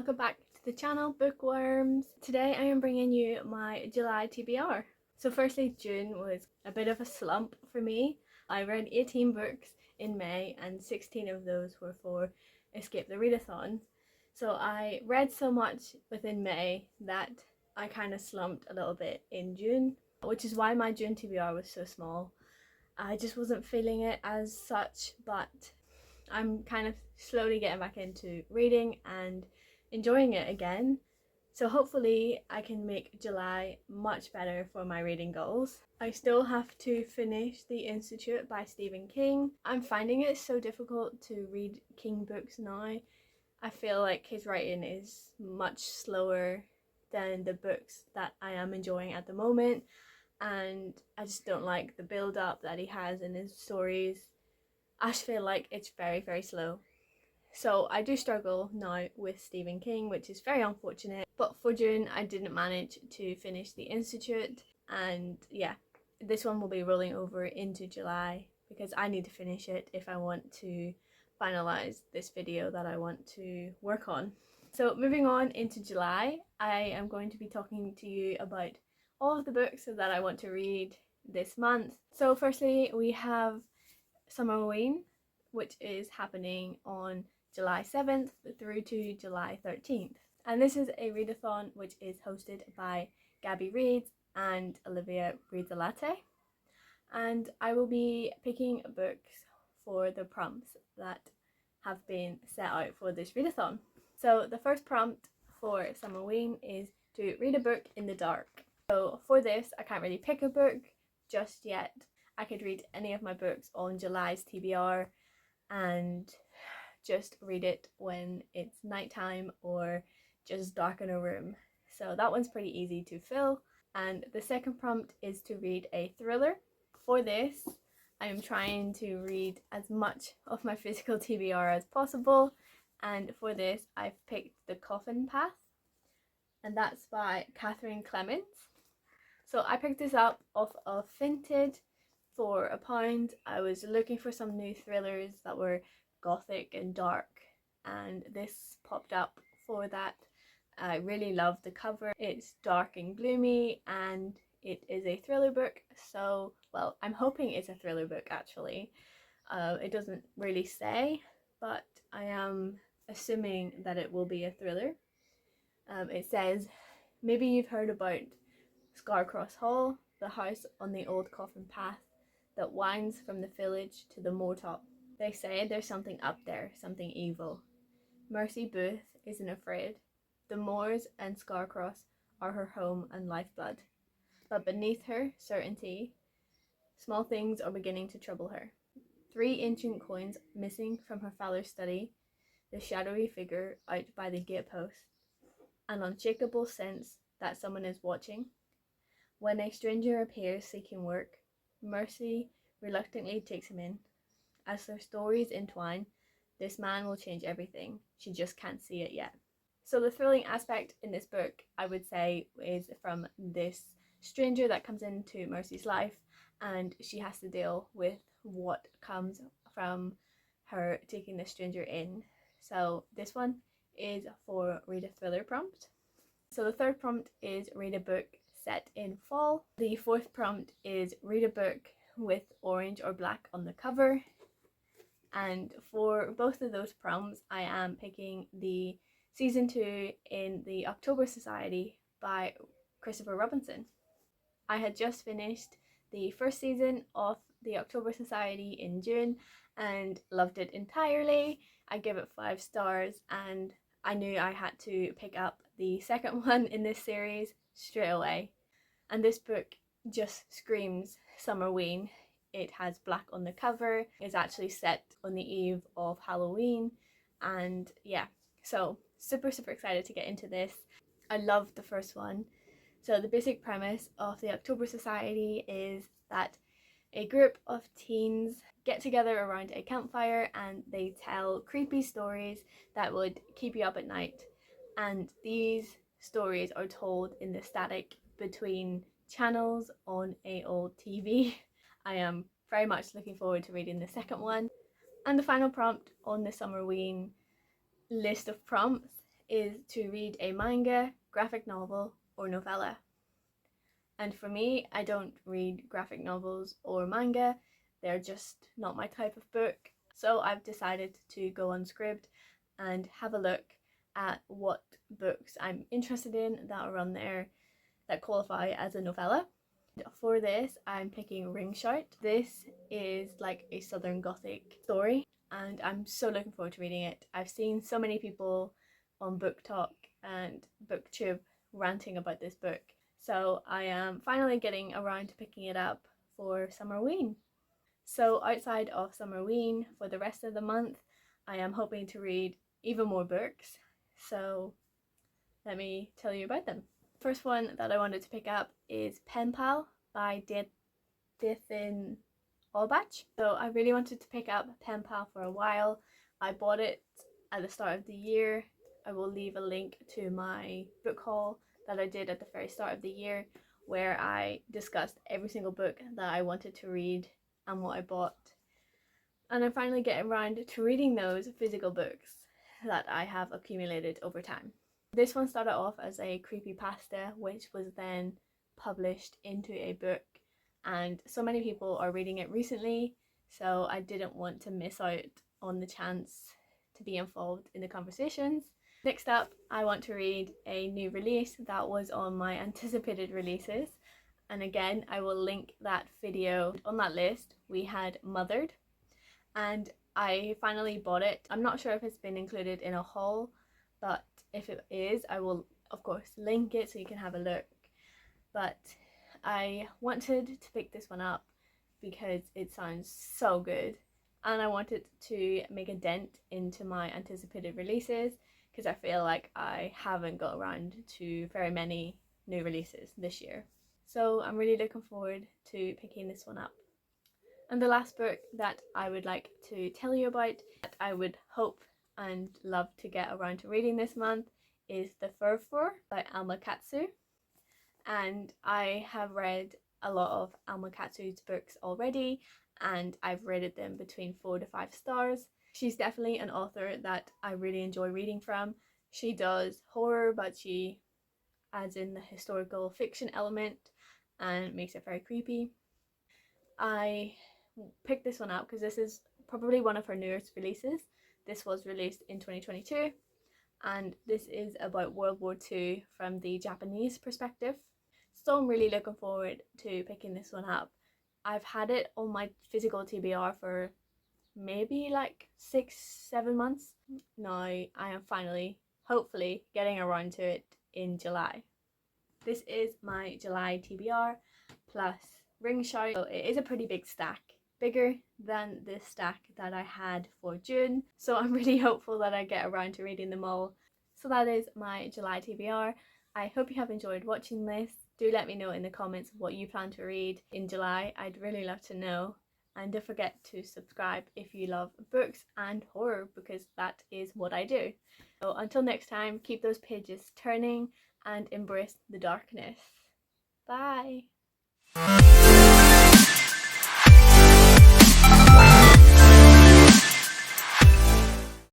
welcome back to the channel, Bookworms. Today I am bringing you my July TBR. So firstly, June was a bit of a slump for me. I read 18 books in May and 16 of those were for Escape the Readathon. So I read so much within May that I kind of slumped a little bit in June, which is why my June TBR was so small. I just wasn't feeling it as such, but I'm kind of slowly getting back into reading and enjoying it again. So hopefully I can make July much better for my reading goals. I still have to finish The Institute by Stephen King. I'm finding it so difficult to read King books now. I feel like his writing is much slower than the books that I am enjoying at the moment, and I just don't like the build up that he has in his stories. I just feel like it's very slow. So I do struggle now with Stephen King, which is very unfortunate. But for June, I didn't manage to finish The Institute. And yeah, this one will be rolling over into July because I need to finish it if I want to finalize this video that I want to work on. So moving on into July, I am going to be talking to you about all of the books that I want to read this month. So firstly, we have SUMMERWEEN, which is happening on July 7th through to July 13th. And this is a readathon which is hosted by Gabby Reads and Olivia Reads a Latte. And I will be picking books for the prompts that have been set out for this readathon. So the first prompt for SUMMERWEEN is to read a book in the dark. So for this, I can't really pick a book just yet. I could read any of my books on July's TBR and just read it when it's nighttime or just darken a room. So that one's pretty easy to fill. And the second prompt is to read a thriller. For this, I am trying to read as much of my physical TBR as possible. And for this, I've picked The Coffin Path. And that's by Catherine Clements. So I picked this up off of Vinted for £1. I was looking for some new thrillers that were gothic and dark, and this popped up for that. I really love the cover. It's dark and gloomy and it is a thriller book, so well, I'm hoping it's a thriller book actually. It doesn't really say, but I am assuming that it will be a thriller. It says, maybe you've heard about Scarcross Hall, the house on the old coffin path that winds from the village to the moortop. They say there's something up there, something evil. Mercy Booth isn't afraid. The moors and Scarcross are her home and lifeblood. But beneath her certainty, small things are beginning to trouble her. 3 ancient coins missing from her father's study, the shadowy figure out by the gatepost, an unshakable sense that someone is watching. When a stranger appears seeking work, Mercy reluctantly takes him in. As their stories entwine, this man will change everything. She just can't see it yet. So the thrilling aspect in this book, I would say, is from this stranger that comes into Mercy's life, and she has to deal with what comes from her taking this stranger in. So this one is for read a thriller prompt. So the third prompt is read a book set in fall. The fourth prompt is read a book with orange or black on the cover. And for both of those prompts, I am picking the season 2 in the October Society by Christopher Robinson. I had just finished the first season of the October Society in June and loved it entirely. I give it 5 stars, and I knew I had to pick up the second one in this series straight away. And this book just screams SUMMERWEEN. It has black on the cover. It's actually set on the eve of Halloween, and yeah, so super excited to get into this. I loved the first one. So the basic premise of the October Society is that a group of teens get together around a campfire and they tell creepy stories that would keep you up at night, and these stories are told in the static between channels on a old TV. I am very much looking forward to reading the second one. And the final prompt on the SUMMERWEEN list of prompts is to read a manga, graphic novel, or novella. And for me, I don't read graphic novels or manga. They're just not my type of book. So I've decided to go on Scribd and have a look at what books I'm interested in that are on there that qualify as a novella. For this, I'm picking Ring Shout. This is like a Southern Gothic story and I'm so looking forward to reading it. I've seen so many people on Book Talk and BookTube ranting about this book. So I am finally getting around to picking it up for Summerween. So outside of Summerween, for the rest of the month, I am hoping to read even more books. So let me tell you about them. First one that I wanted to pick up is Pen Pal by Dithin Allbach. So I really wanted to pick up Pen Pal for a while. I bought it at the start of the year. I will leave a link to my book haul that I did at the very start of the year, where I discussed every single book that I wanted to read and what I bought. And I'm finally getting around to reading those physical books that I have accumulated over time. This one started off as a creepypasta, which was then published into a book, and so many people are reading it recently, so I didn't want to miss out on the chance to be involved in the conversations. Next up, I want to read a new release that was on my anticipated releases, and again I will link that video. On that list we had Mothered, and I finally bought it. I'm not sure if it's been included in a haul, but if it is, I will of course link it so you can have a look. But I wanted to pick this one up because it sounds so good, and I wanted to make a dent into my anticipated releases because I feel like I haven't got around to very many new releases this year. So I'm really looking forward to picking this one up. And the last book that I would like to tell you about, that I would hope and love to get around to reading this month, is The Furfur by Alma Katsu. And I have read a lot of Alma Katsu's books already, and I've rated them between 4 to 5 stars. She's definitely an author that I really enjoy reading from. She does horror, but she adds in the historical fiction element and makes it very creepy. I picked this one up because this is probably one of her newest releases. This was released in 2022, and this is about World War II from the Japanese perspective. So I'm really looking forward to picking this one up. I've had it on my physical TBR for maybe like 6-7 months. Now I am finally, hopefully, getting around to it in July. This is my July TBR plus Ring Shout. So it is a pretty big stack, bigger than the stack that I had for June. So I'm really hopeful that I get around to reading them all. So that is my July TBR. I hope you have enjoyed watching this. Do let me know in the comments what you plan to read in July. I'd really love to know. And don't forget to subscribe if you love books and horror, because that is what I do. So until next time, keep those pages turning and embrace the darkness. Bye!